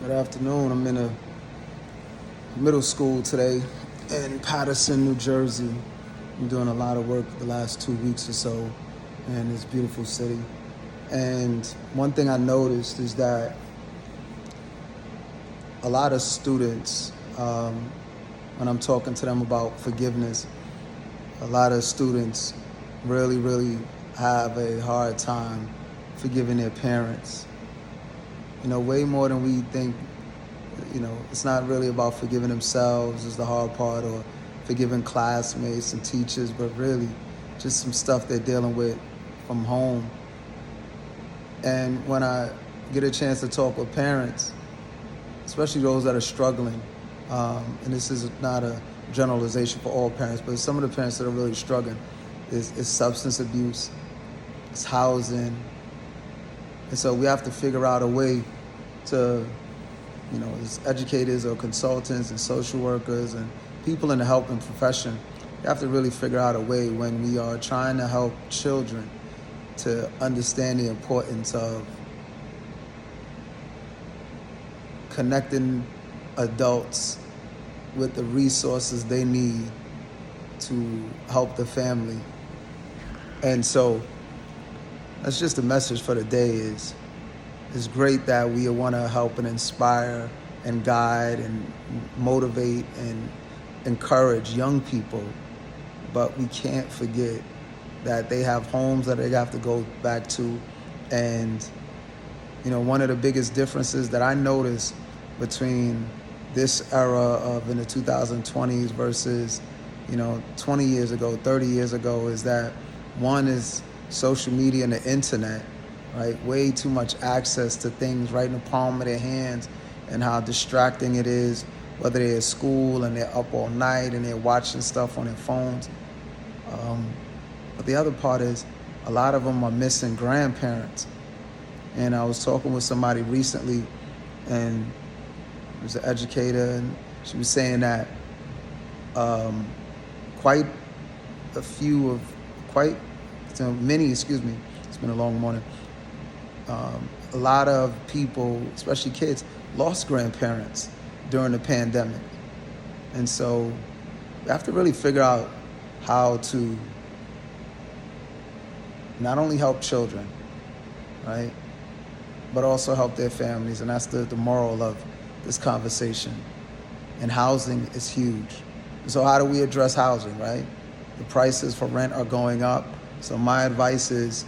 Good afternoon. I'm in a middle school today in Paterson, New Jersey. I'm doing a lot of work the last 2 weeks or so in this beautiful city. And one thing I noticed is that a lot of students, when I'm talking to them about forgiveness, a lot of students really have a hard time forgiving their parents. Way more than we think. It's not really about forgiving themselves is the hard part, or forgiving classmates and teachers, but really just some stuff they're dealing with from home. And when I get a chance to talk with parents, especially those that are struggling, and this is not a generalization for all parents, but some of the parents that are really struggling is substance abuse, it's housing. And so we have to figure out a way to, as educators or consultants and social workers and people in the helping profession, you have to really figure out a way when we are trying to help children to understand the importance of connecting adults with the resources they need to help the family. And so that's just the message for the day is it's great that we want to help and inspire and guide and motivate and encourage young people, but we can't forget that they have homes that they have to go back to. And one of the biggest differences that I noticed between this era of in the 2020s versus 20 years ago, 30 years ago, is that one is social media and the internet, right? Way too much access to things right in the palm of their hands, and how distracting it is, whether they're at school and they're up all night and they're watching stuff on their phones. But the other part is a lot of them are missing grandparents. And I was talking with somebody recently, and it was an educator, and she was saying that many, it's been a long morning, a lot of people, especially kids, lost grandparents during the pandemic. And so we have to really figure out how to not only help children, right, but also help their families. And that's the moral of this conversation. And housing is huge. So how do we address housing, right? The prices for rent are going up. So my advice is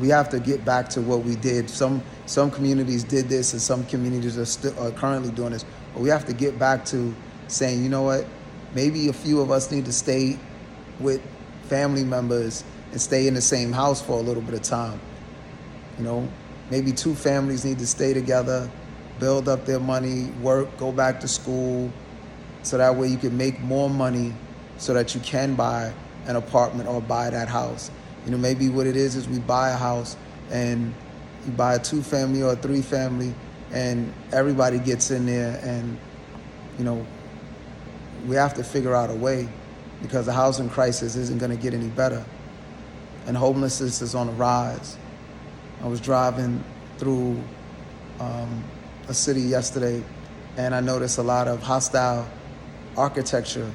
we have to get back to what we did. Some communities did this, and some communities are currently doing this. But we have to get back to saying, you know what, maybe a few of us need to stay with family members and stay in the same house for a little bit of time. Maybe two families need to stay together, build up their money, work, go back to school, so that way you can make more money so that you can buy an apartment or buy that house. Maybe what it is we buy a house and you buy a 2-family or a 3-family, and everybody gets in there, and we have to figure out a way, because the housing crisis isn't going to get any better, and homelessness is on the rise. I was driving through a city yesterday, and I noticed a lot of hostile architecture,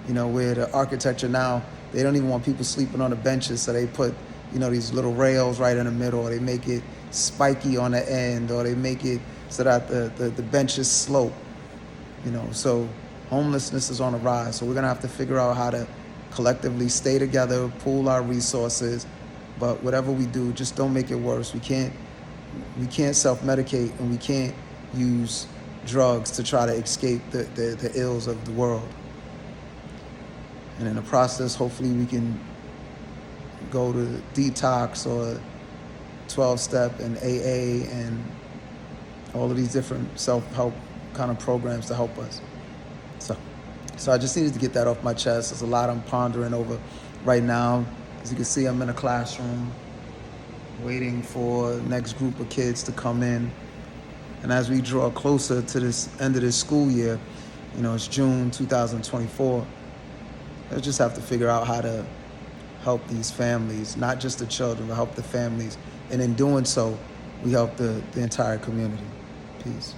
where the architecture now, they don't even want people sleeping on the benches, so they put, these little rails right in the middle, or they make it spiky on the end, or they make it so that the benches slope. So homelessness is on the rise. So we're gonna have to figure out how to collectively stay together, pool our resources, but whatever we do, just don't make it worse. We can't self-medicate, and we can't use drugs to try to escape the ills of the world. And in the process, hopefully we can go to detox or 12-step and AA and all of these different self-help kind of programs to help us. So I just needed to get that off my chest. There's a lot I'm pondering over right now. As you can see, I'm in a classroom waiting for the next group of kids to come in. And as we draw closer to this end of this school year, it's June 2024, I just have to figure out how to help these families, not just the children, but help the families. And in doing so, we help the entire community. Peace.